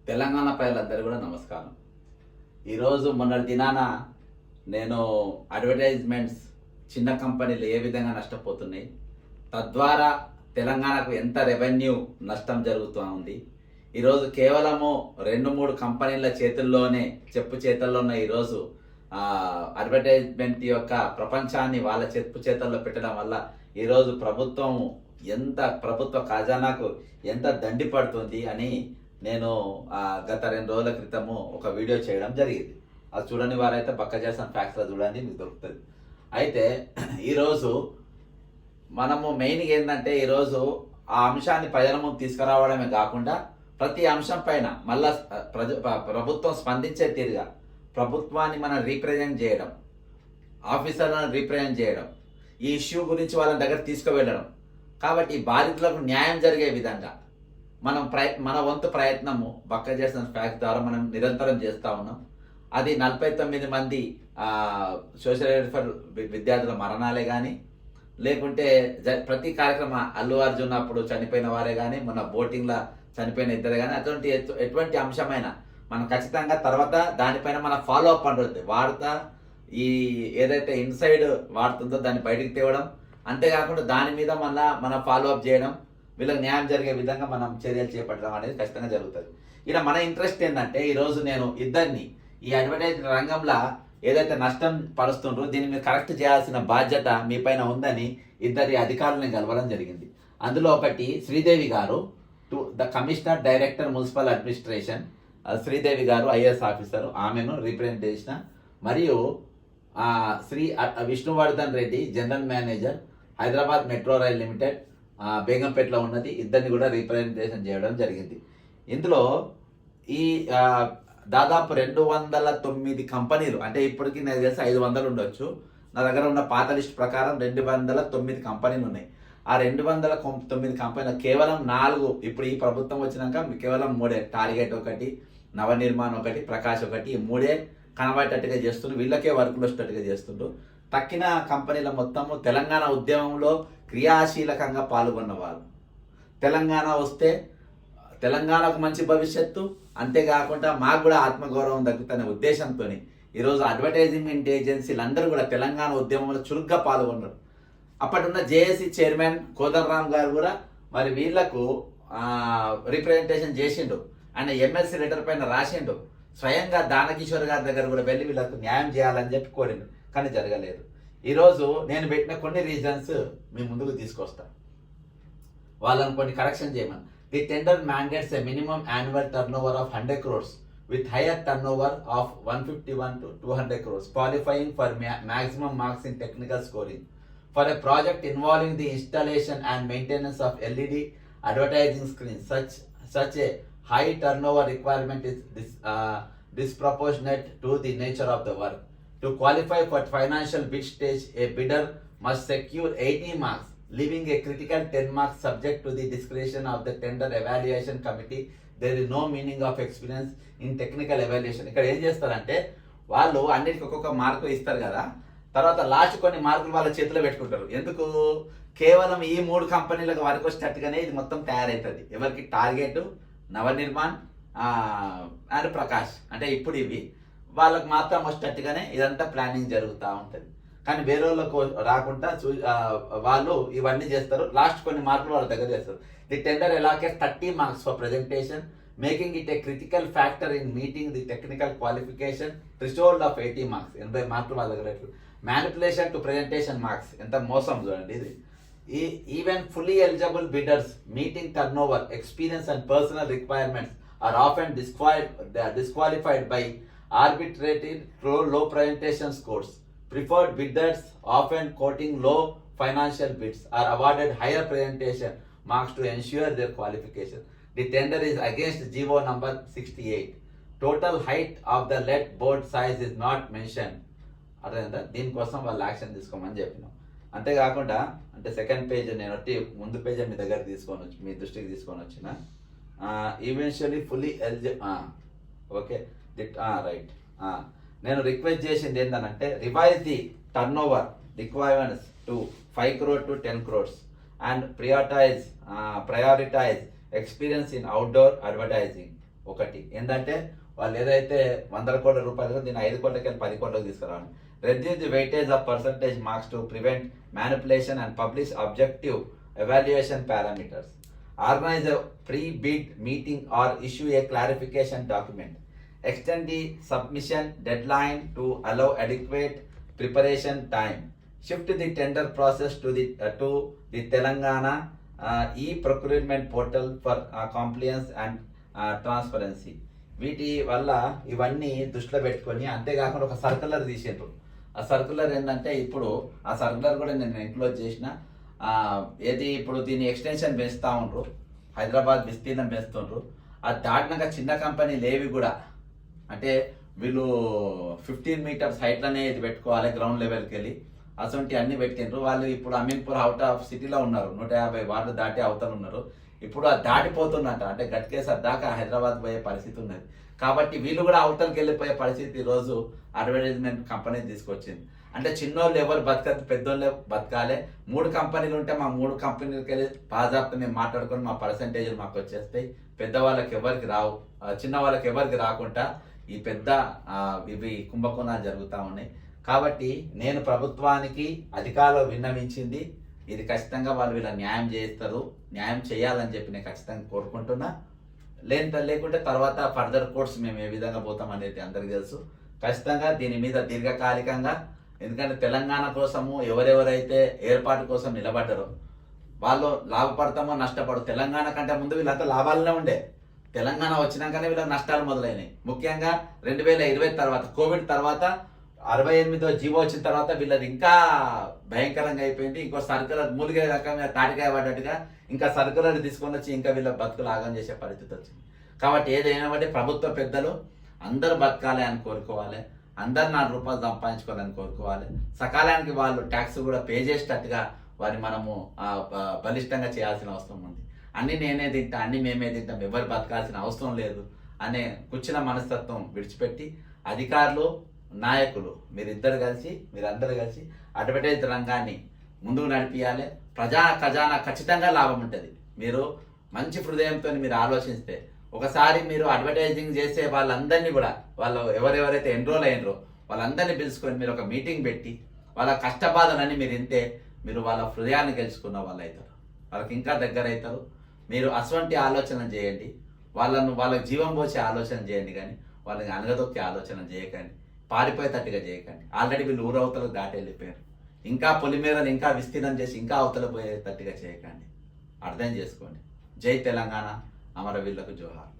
తెలంగాణ ప్రజలందరూ కూడా నమస్కారం. ఈరోజు మొన్నటి దినాన నేను అడ్వర్టైజ్మెంట్స్ చిన్న కంపెనీలు ఏ విధంగా నష్టపోతున్నాయి, తద్వారా తెలంగాణకు ఎంత రెవెన్యూ నష్టం జరుగుతూ ఉంది. ఈరోజు కేవలము 2-3 కంపెనీల చేతుల్లోనే చేతుల్లో ఉన్న ఈరోజు అడ్వర్టైజ్మెంట్ యొక్క ప్రపంచాన్ని వాళ్ళ చేతుల్లో పెట్టడం వల్ల ఈరోజు ప్రభుత్వ ఖజానాకు ఎంత దండి పడుతుంది అని నేను గత 2 రోజుల క్రితము ఒక వీడియో చేయడం జరిగింది. అది చూడని వారైతే పక్క చేసిన ఫ్యాక్ట్స్లో చూడండి, మీకు దొరుకుతుంది. అయితే ఈరోజు మనము మెయిన్గా ఏంటంటే ఈరోజు ఆ అంశాన్ని ప్రజల ముందు తీసుకురావడమే కాకుండా ప్రతి అంశం పైన మళ్ళా ప్రభుత్వం స్పందించే తీరుగా ప్రభుత్వాన్ని మనం రీప్రజెంట్ చేయడం, ఆఫీసర్లను రీప్రజెంట్ చేయడం, ఈ ఇష్యూ గురించి వాళ్ళ దగ్గర తీసుకువెళ్ళడం. కాబట్టి బాధితులకు న్యాయం జరిగే విధంగా మన వంతు ప్రయత్నము బక్క చేసిన ఫ్యాక్ట్ ద్వారా మనం నిరంతరం చేస్తూ ఉన్నాం. అది 49 మంది సోషల్ వెల్ఫేర్ విద్యార్థుల మరణాలే కానీ, లేకుంటే ప్రతి కార్యక్రమం అల్లు అర్జున్ అప్పుడు చనిపోయిన వారే కానీ, మన బోటింగ్లో చనిపోయిన ఇద్దరే కానీ, అటువంటి ఎటువంటి అంశమైనా మనం ఖచ్చితంగా తర్వాత దానిపైన మన ఫాలో అప్ ఉంటుంది. ఈ ఏదైతే ఇన్సైడ్ వాడుతుందో దాన్ని బయటికి తేవడం, అంతేకాకుండా దాని మీద మన ఫాలో అప్ చేయడం, వీళ్ళకి న్యాయం జరిగే విధంగా మనం చర్యలు చేపట్టడం అనేది ఖచ్చితంగా జరుగుతుంది. ఇలా మన ఇంట్రెస్ట్ ఏంటంటే ఈరోజు నేను ఇద్దరిని ఈ అడ్వర్టైజ్ రంగంలో ఏదైతే నష్టం పరుస్తుండ్రో దీన్ని మీరు కరెక్ట్ చేయాల్సిన బాధ్యత మీ పైన ఉందని ఇద్దరి అధికారులను కలవడం జరిగింది. అందులో ఒకటి శ్రీదేవి గారు, the commissioner director municipal administration Sridevi గారు, ఐఏఎస్ ఆఫీసర్, ఆమెను రిప్రజెంట్ చేసిన, మరియు Shri Vishnuvardhan Reddy general manager Hyderabad Metro Rail Limited బేగంపేటలో ఉన్నది, ఇద్దరిని కూడా రిప్రజెంటేషన్ చేయడం జరిగింది. ఇందులో ఈ దాదాపు 209 కంపెనీలు, అంటే ఇప్పటికీ నాకు తెలిసి 500 ఉండొచ్చు, నా దగ్గర ఉన్న పాత లిస్ట్ ప్రకారం 209 కంపెనీలు ఉన్నాయి. ఆ 209 కంపెనీలు కేవలం 4, ఇప్పుడు ఈ ప్రభుత్వం వచ్చినాక కేవలం 3, టార్గెట్ ఒకటి, నవనిర్మాణ్ ఒకటి, ప్రకాష్ ఒకటి, ఈ 3 కనబడేటట్టుగా చేస్తుండ్రు, వీళ్ళకే వర్కులు వచ్చేటట్టుగా చేస్తుండ్రు. తక్కిన కంపెనీల మొత్తము తెలంగాణ ఉద్యమంలో క్రియాశీలకంగా పాల్గొన్నవారు. తెలంగాణ వస్తే తెలంగాణకు మంచి భవిష్యత్తు, అంతేకాకుండా మాకు కూడా ఆత్మగౌరవం దక్కుతున్న ఉద్దేశంతో ఈరోజు అడ్వర్టైజింగ్ ఏజెన్సీలు అందరూ కూడా తెలంగాణ ఉద్యమంలో చురుగ్గా పాల్గొన్నారు. అప్పటిన్న జేఏసీ చైర్మన్ కోదండరామ్ గారు కూడా మరి వీళ్లకు రిప్రజెంటేషన్ చేసిండు, ఆయన ఎమ్మెల్సీ లెటర్ పైన రాసిండు, స్వయంగా దానకిషోర్ గారి దగ్గర కూడా వెళ్ళి వీళ్ళకు న్యాయం చేయాలని చెప్పి కోరిండు, కానీ జరగలేదు. ఈరోజు నేను పెట్టిన కొన్ని రీజన్స్ మీ ముందుకు తీసుకొస్తాను, వాళ్ళని కొన్ని కరెక్షన్ చేయమని. The tender mandates a minimum annual turnover of 100 crores with higher turnover of 151 to 200 crores, qualifying for maximum marks in technical scoring. For a project involving the installation and maintenance of LED advertising screens, such a high turnover requirement is disproportionate to the nature of the work. To qualify for financial bid stage, a bidder must secure 80 marks, leaving a critical 10 marks subject to the discretion of the tender evaluation committee. There is no meaning of experience in technical evaluation. ఇక్కడ ఏం చేస్తారంటే వాళ్ళు అన్నిటికీ ఒక్కొక్క mark ఇస్తారు కదా, తర్వాత last కొన్ని మార్కులు వాళ్ళ చేతిలో పెట్టుకుంటారు. ఎందుకు? కేవలం ఈ 3 కంపెనీలకు వరకు వచ్చేటట్టుగానే ఇది మొత్తం తయారవుతుంది. ఎవరికి? టార్గెట్, నవనిర్మాణ్ అండ్ ప్రకాష్, అంటే ఇప్పుడు ఇవి వాళ్ళకు మాత్రం వచ్చేటట్టుగానే ఇదంతా ప్లానింగ్ జరుగుతూ ఉంటుంది. కానీ వేరే వాళ్ళకు రాకుండా వాళ్ళు ఇవన్నీ చేస్తారు, లాస్ట్ కొన్ని మార్కులు వాళ్ళ దగ్గర చేస్తారు. The tender allocates 30 marks for presentation, making it a critical factor in meeting the technical qualification threshold of 80 marks. 80 మార్కులు వాళ్ళ దగ్గర. మ్యానిపులేషన్ టు ప్రెజెంటేషన్ మార్క్స్, ఎంత మోసం చూడండి ఇది. Even fully eligible bidders meeting turnover, experience and personnel requirements are often disqualified by arbitrary low presentation scores. Preferred bidders, often quoting low financial bids, are awarded higher presentation marks to ensure their qualification. The tender is against GO number 68. Total height of the lead board size is not mentioned. అర్థమైందా? దీనికోసం వాళ్ళు action తీసుకోమని చెప్పినాం. అంతేకాకుండా అంటే second page నేను ముందు page మీ దృష్టికి తీసుకొని వచ్చిన ఈవెన్చువల్లీ ఫుల్లీ ఓకే రైట్. నేను రిక్వెస్ట్ చేసింది ఏంటంటే revise the turn over requirements to 5 crore to 10 crores and prioritize experience in outdoor advertising. ఒకటి ఏంటంటే వాళ్ళు ఏదైతే 100 కోట్ల రూపాయలు దీన్ని 5 కోట్లకి 10 కోట్లకు తీసుకురావాలి. Reduce the weightage of percentage marks to prevent manipulation and publish objective evaluation parameters. Organize a pre-bid meeting or issue a clarification document. Extend the submission deadline to allow adequate preparation time. Shift the tender process to the Telangana e-procurement portal for compliance and transparency. వీటి వల్ల ఇవన్నీ దృష్టిలో పెట్టుకొని అంతేకాకుండా ఒక circular తీసిండ్రు. ఆ circular ఏంటంటే ఇప్పుడు ఆ సర్కులర్ కూడా నేను ఎన్క్లోజ్ చేసిన. ఏది ఇప్పుడు దీన్ని ఎక్స్టెన్షన్ పెంచుతూ ఉండ్రు, హైదరాబాద్ విస్తీర్ణం పెంచుతుండ్రు. అది దాటినాక చిన్న కంపెనీలు ఏవి కూడా అంటే వీళ్ళు 15 మీటర్స్ హైట్లోనే ఇది పెట్టుకోవాలి గ్రౌండ్ లెవెల్కి వెళ్ళి అసొంటి అన్ని పెట్టిండ్రు. వాళ్ళు ఇప్పుడు అమీన్పూర్ అవుట్ ఆఫ్ సిటీలో ఉన్నారు, 150 వార్డు దాటి అవతల ఉన్నారు. ఇప్పుడు అది దాటిపోతున్నట్ట అంటే గట్కేసర్ దాకా హైదరాబాద్ పోయే పరిస్థితి ఉన్నది. కాబట్టి వీళ్ళు కూడా అవతలకి వెళ్ళిపోయే పరిస్థితి ఈరోజు అడ్వర్టైజ్మెంట్ కంపెనీ తీసుకొచ్చింది. అంటే చిన్నోళ్ళు ఎవరు బతకదు, పెద్దోళ్ళు బతకాలి. 3 కంపెనీలు ఉంటే మా 3 కంపెనీలకి వెళ్ళి బాజాబ్తా మేము మాట్లాడుకొని మా పర్సంటేజ్లు మాకు వచ్చేస్తాయి. పెద్దవాళ్ళకి ఎవరికి రావు, చిన్న వాళ్ళకి ఎవరికి రాకుండా ఈ పెద్ద ఇవి కుంభకోణాలు జరుగుతూ ఉన్నాయి. కాబట్టి నేను ప్రభుత్వానికి అధికారులు విన్నవించింది ఇది ఖచ్చితంగా వాళ్ళు వీళ్ళ న్యాయం చేస్తారు, న్యాయం చేయాలని చెప్పి నేను ఖచ్చితంగా కోరుకుంటున్నా. లేకుంటే తర్వాత ఫర్దర్ కోర్స్ మేము ఏ విధంగా పోతాం అనేది అందరికీ తెలుసు. ఖచ్చితంగా దీని మీద దీర్ఘకాలికంగా, ఎందుకంటే తెలంగాణ కోసము ఎవరెవరైతే ఏర్పాటు కోసం నిలబడ్డారో వాళ్ళు లాభపడతామో నష్టపడో. తెలంగాణ కంటే ముందు వీళ్ళంతా లాభాలనే ఉండే, తెలంగాణ వచ్చినాకనే వీళ్ళకి నష్టాలు మొదలైనాయి. ముఖ్యంగా 2020 తర్వాత కోవిడ్ తర్వాత 68వ జీవో వచ్చిన తర్వాత వీళ్ళది ఇంకా భయంకరంగా అయిపోయింది. ఇంకో సర్కులర్ మూలిగే రకంగా తాటికాయ పడ్డట్టుగా ఇంకా సర్కులర్ తీసుకొని వచ్చి ఇంకా వీళ్ళ బతుకులు ఆగం చేసే పరిస్థితి వచ్చింది. కాబట్టి ఏదైనా బట్టి ప్రభుత్వ పెద్దలు అందరూ బతకాలి అని కోరుకోవాలి, అందరు 4 రూపాయలు సంపాదించుకోవాలని కోరుకోవాలి. సకాలానికి వాళ్ళు ట్యాక్స్ కూడా పే చేసేటట్టుగా వారిని మనము బలిష్టంగా చేయాల్సిన అవసరం ఉంది. అన్ని నేనే తింటా, అన్ని మేమే తింటాం, ఎవరు బతకాల్సిన అవసరం లేదు అనే కూర్చున్న మనస్తత్వం విడిచిపెట్టి అధికారులు, నాయకులు మీరందరూ కలిసి అడ్వర్టైజ్ రంగాన్ని ముందుకు నడిపియాలి. ప్రజా ఖజానా ఖచ్చితంగా లాభం ఉంటుంది. మీరు మంచి హృదయంతో మీరు ఆలోచిస్తే ఒకసారి మీరు అడ్వర్టైజింగ్ చేసే వాళ్ళందరినీ కూడా వాళ్ళు ఎవరెవరైతే ఎన్రోల్ అయినరో వాళ్ళందరినీ పిలుచుకొని మీరు ఒక మీటింగ్ పెట్టి వాళ్ళ కష్టబాధలన్నీ మీరు ఇంతే మీరు వాళ్ళ హృదయాన్ని గెలుచుకున్న వాళ్ళు అవుతారు, వాళ్ళకి ఇంకా దగ్గర అవుతారు. మీరు అటువంటి ఆలోచన చేయండి, వాళ్ళకి జీవం పోసే ఆలోచన చేయండి, కానీ వాళ్ళని అనగదొక్కే ఆలోచన చేయకండి, పారిపోయేటట్టుగా చేయకండి. ఆల్రెడీ వీళ్ళు ఊరవతలకు దాటి వెళ్ళిపోయారు. ఇంకా పొలిమేరలు ఇంకా విస్తీర్ణం చేసి ఇంకా అవతల పోయేటట్టుగా చేయకండి. అర్థం చేసుకోండి. జై తెలంగాణ, అమరవీరులకు జోహార్.